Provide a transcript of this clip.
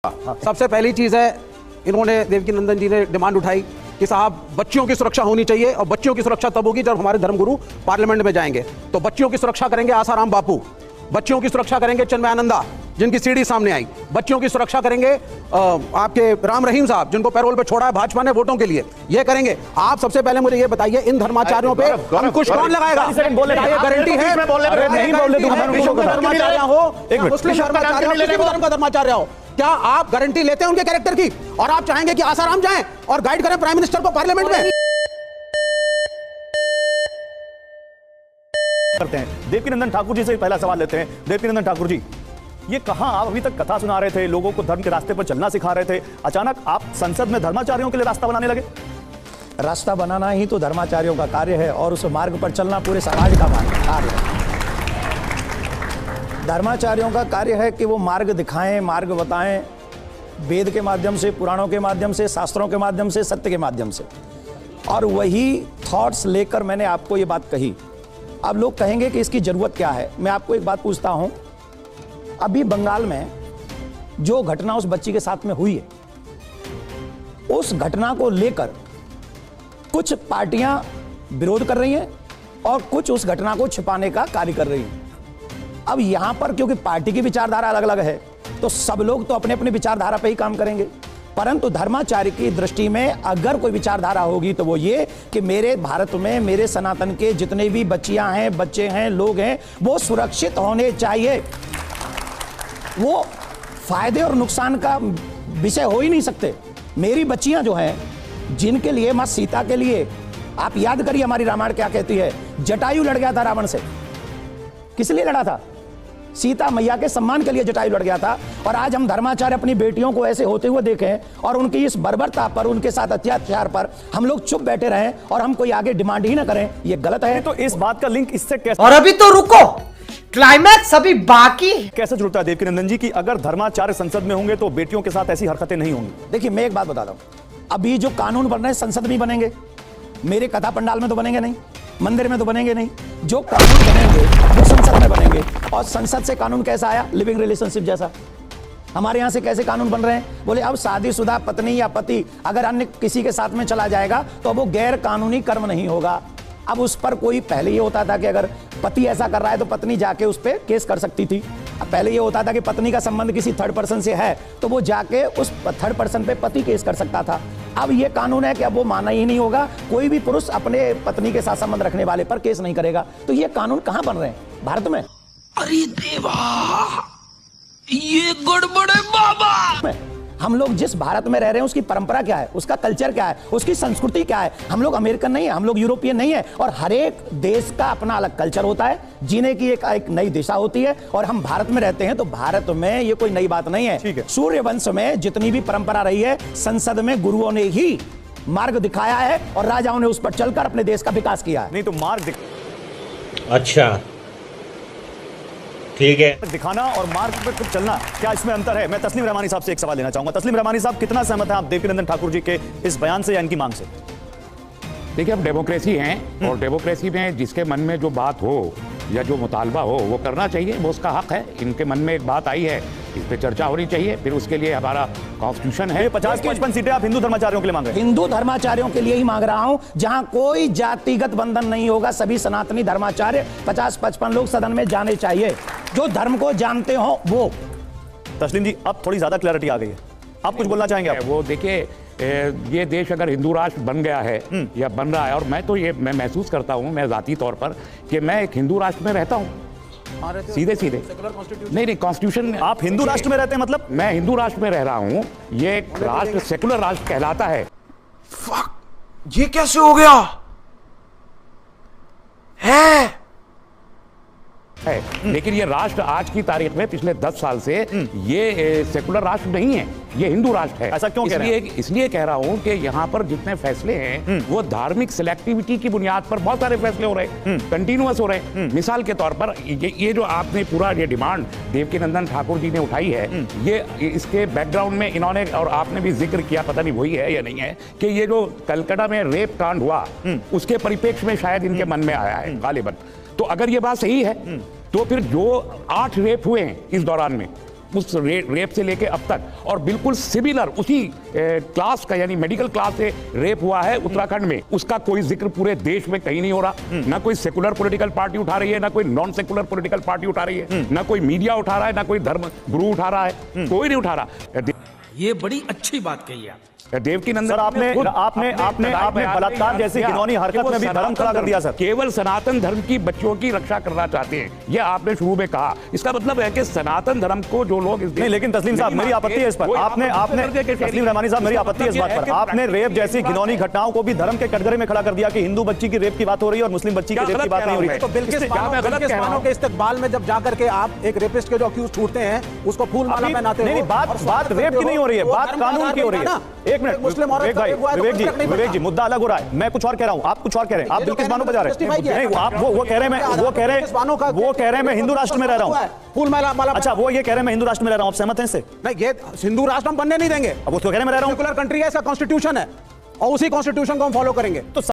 सबसे पहली चीज है, इन्होंने देवकीनंदन जी ने डिमांड उठाई कि साहब बच्चियों की सुरक्षा होनी चाहिए और बच्चियों की सुरक्षा तब होगी जब हमारे धर्मगुरु पार्लियामेंट में जाएंगे। तो बच्चियों की सुरक्षा करेंगे आसाराम बापू, बच्चियों की सुरक्षा करेंगे चिन्मयानंदा जिनकी सीडी सामने आई, बच्चियों की सुरक्षा करेंगे आपके राम रहीम साहब जिनको पैरोल पे छोड़ा है भाजपा ने वोटों के लिए, ये करेंगे। आप सबसे पहले मुझे ये बताइए, इन धर्माचार्यों पे अंकुश कौन लगाएगा? ये गारंटी है धर्माचार्य हो, मुस्लिम धर्म का धर्माचार्य हो, क्या आप गारंटी लेते हैं उनके कैरेक्टर की? और आप चाहेंगे कि आसाराम जाएं और गाइड करें प्राइम मिनिस्टर को पार्लियामेंट में? करते हैं। देवकीनंदन ठाकुर जी से पहला सवाल लेते हैं। देवकीनंदन ठाकुर जी, ये कहां आप अभी तक कथा सुना रहे थे, लोगों को धर्म के रास्ते पर चलना सिखा रहे थे, अचानक आप संसद में धर्माचार्यों के लिए रास्ता बनाने लगे? रास्ता बनाना ही तो धर्माचार्यों का कार्य है और उस मार्ग पर चलना पूरे समाज का कार्य है। धर्माचार्यों का कार्य है कि वो मार्ग दिखाएं, मार्ग बताएं, वेद के माध्यम से, पुराणों के माध्यम से, शास्त्रों के माध्यम से, सत्य के माध्यम से। और वही थॉट्स लेकर मैंने आपको ये बात कही। अब लोग कहेंगे कि इसकी जरूरत क्या है। मैं आपको एक बात पूछता हूं, अभी बंगाल में जो घटना उस बच्ची के साथ में हुई है, उस घटना को लेकर कुछ पार्टियां विरोध कर रही हैं और कुछ उस घटना को छिपाने का कार्य कर रही हैं। अब यहां पर क्योंकि पार्टी की विचारधारा अलग अलग है, तो सब लोग तो अपने अपने विचारधारा पे ही काम करेंगे, परंतु धर्माचार्य की दृष्टि में अगर कोई विचारधारा होगी तो वो ये कि मेरे भारत में मेरे सनातन के जितने भी बच्चियां हैं, बच्चे हैं, लोग हैं, वो सुरक्षित होने चाहिए। वो फायदे और नुकसान का विषय हो ही नहीं सकते। मेरी बच्चियां जो हैं, जिनके लिए, मां सीता के लिए, आप याद करिए हमारी रामायण क्या कहती है, जटायु लड़ गया था रावण से। किस लिए लड़ा था? सीता मैया के सम्मान के लिए जटायु लड़ गया था। और आज हम धर्माचार्य अपनी बेटियों को ऐसे होते हुए देखें और उनकी इस बर्बरता पर, उनके साथ अत्याचार पर हम लोग चुप बैठे रहें और हम कोई आगे डिमांड ही ना करें, ये गलत है। तो इस बात का लिंक इससे कैसे? और अभी तो रुको, क्लाइमैक्स अभी बाकी। कैसे जुड़ता है देवकीनंदन जी कि अगर धर्माचार्य संसद में होंगे तो बेटियों के साथ ऐसी हरकतें नहीं होंगी? देखिए, मैं एक बात बताता हूं, अभी जो कानून बन रहे हैं संसद में बनेंगे, मेरे कथा पंडाल में तो बनेंगे नहीं, मंदिर में तो बनेंगे नहीं। जो कानून बनेंगे वो संसद में बनेंगे। और संसद से कानून कैसा आया? लिविंग रिलेशनशिप जैसा। हमारे यहां से कैसे कानून बन रहे हैं? बोले अब शादीशुदा पत्नी या पति अगर अन्य किसी के साथ में चला जाएगा तो वो गैर कानूनी कर्म नहीं होगा। अब उस पर कोई, पहले ये होता था कि अगर पति ऐसा कर रहा है तो पत्नी जाके उस पर केस कर सकती थी। अब पहले ये होता था कि पत्नी का संबंध किसी थर्ड पर्सन से है तो वो जाके उस थर्ड पर्सन पे पति केस कर सकता था। अब ये कानून है कि अब वो माना ही नहीं होगा, कोई भी पुरुष अपने पत्नी के साथ संबंध रखने वाले पर केस नहीं करेगा। तो ये कानून कहां बन रहे हैं? भारत में। अरे देवा, ये गड़बड़ है बाबा। हम लोग जिस भारत में रह रहे हैं उसकी परंपरा क्या है, उसका कल्चर क्या है, उसकी संस्कृति क्या है। हम लोग अमेरिकन नहीं है, हम लोग यूरोपियन नहीं है। और हर एक देश का अपना अलग कल्चर होता है, जीने की एक नई दिशा होती है। और हम भारत में रहते हैं तो भारत में ये कोई नई बात नहीं है। सूर्यवंश में जितनी भी परंपरा रही है, संसद में गुरुओं ने ही मार्ग दिखाया है और राजाओं ने उस पर चलकर अपने देश का विकास किया है। नहीं तो मार्ग अच्छा ठीक है, दिखाना और मार्ग पर खुद चलना, क्या इसमें अंतर है? मैं तस्लीम रहमानी साहब से एक सवाल लेना चाहूंगा। तस्लीम रहमानी साहब, कितना सहमत हैं आप देवकीनंदन ठाकुर जी के इस बयान से या इनकी मांग से? देखिए, अब डेमोक्रेसी हैं और डेमोक्रेसी में जिसके मन में जो बात हो या जो मुतालबा हो वो करना चाहिए, वो उसका हक है। इनके मन में एक बात आई है, इस पे चर्चा होनी चाहिए, फिर उसके लिए हमारा कॉन्स्टिट्यूशन है। 50-55 सीटें आप हिंदू धर्माचार्यों के लिए मांग रहे हैं? हिंदू धर्माचार्यों के लिए ही मांग रहा हूं, जहां कोई जातिगत बंधन नहीं होगा। सभी सनातनी धर्माचार्य 50-55 लोग सदन में जाने चाहिए, जो धर्म को जानते हो वो। तस्लीम जी, अब थोड़ी ज्यादा क्लैरिटी आ गई है, आप कुछ बोलना चाहेंगे? आप वो देखिए, ये देश अगर हिंदू राष्ट्र बन गया है या बन रहा है, और मैं महसूस करता हूं, मैं जाती तौर पर, कि मैं एक हिंदू राष्ट्र में रहता हूं, सीधे नहीं कॉन्स्टिट्यूशन। आप हिंदू राष्ट्र में रहते हैं? मतलब मैं हिंदू राष्ट्र में रह रहा हूं, ये एक राष्ट्र सेकुलर राष्ट्र कहलाता है। ये कैसे हो गया है? लेकिन ये राष्ट्र आज की तारीख में पिछले 10 साल से ये सेकुलर राष्ट्र नहीं है, ये हिंदू राष्ट्र है। ऐसा क्यों कह रहे हैं? इसलिए कह रहा हूं कि यहाँ पर जितने फैसले हैं वो धार्मिक सिलेक्टिविटी की बुनियाद पर बहुत सारे फैसले हो रहे हैं, कंटिन्यूअस हो रहे हैं। मिसाल के तौर पर ये जो आपने पूरा ये डिमांड देवकीनंदन ठाकुर जी ने उठाई है, ये इसके बैकग्राउंड में इन्होंने, और आपने भी जिक्र किया, पता नहीं वही है या नहीं है, कि ये जो कलकत्ता में रेप कांड हुआ उसके परिप्रेक्ष्य में शायद इनके मन में आया है गालिबन। तो अगर ये बात सही है तो फिर जो 8 रेप हुए हैं इस दौरान में, उस रेप से लेके अब तक, और बिल्कुल सिमिलर उसी क्लास का यानी मेडिकल क्लास से रेप हुआ है उत्तराखंड में, उसका कोई जिक्र पूरे देश में कहीं नहीं हो रहा। ना कोई सेकुलर पॉलिटिकल पार्टी उठा रही है, ना कोई नॉन सेकुलर पॉलिटिकल पार्टी उठा रही है, ना कोई मीडिया उठा रहा है, ना कोई धर्म गुरु उठा रहा है, कोई नहीं उठा रहा। ये बड़ी अच्छी बात कही आप। देवकीनंदन सर आपने बलात्कार जैसी घिनौनी हरकत में भी धर्म खड़ा कर दिया सर। केवल सनातन धर्म की बच्चों की रक्षा करना चाहते हैं, यह आपने शुरू में कहा। इसका मतलब है कि सनातन धर्म को जो लोग नहीं, लेकिन तस्लीम साहब मेरी आपत्ति है इस पर। आपने तस्लीम रहमानी साहब मेरी आपत्ति है इस बात पर। आपने रेप जैसी घिनौनी घटनाओं को भी धर्म के कटघरे में खड़ा कर दिया कि हिंदू बच्ची की रेप की बात हो रही है और मुस्लिम बच्ची की रेप की बात नहीं हो रही है। तो बिल्किस बानो के इस्तकबाल में जब जाकर के आप एक रेपिस्ट के जो अक्यूज छूटते हैं उसको फूल माला पहनाते हो। नहीं, बात रेप की नहीं हो रही है, बात कानून की हो रही है। एक मिनट मुस्लिम औरत विवेक जी मुद्दा अलग हो रहा है, मैं कुछ और कह रहा हूं, आप कुछ और कह रहे हैं। आप बिल्किस बानो पे जा रहे हैं। नहीं, आप वो कह रहे हैं मैं हिंदू राष्ट्र में रह रहा हूं। फूल माला अच्छा, वो ये कह रहे हैं मैं हिंदू राष्ट्र में रह रहा हूं, आप सहमत हैं इससे? नहीं, ये हिंदू राष्ट्र हम बनने नहीं देंगे। अब वो तो कह रहे हैं मैं रह रहा हूं। सेकुलर कंट्री है, इसका कॉन्स्टिट्यूशन है और उसी कॉन्स्टिट्यूशन को हम फॉलो करेंगे। तो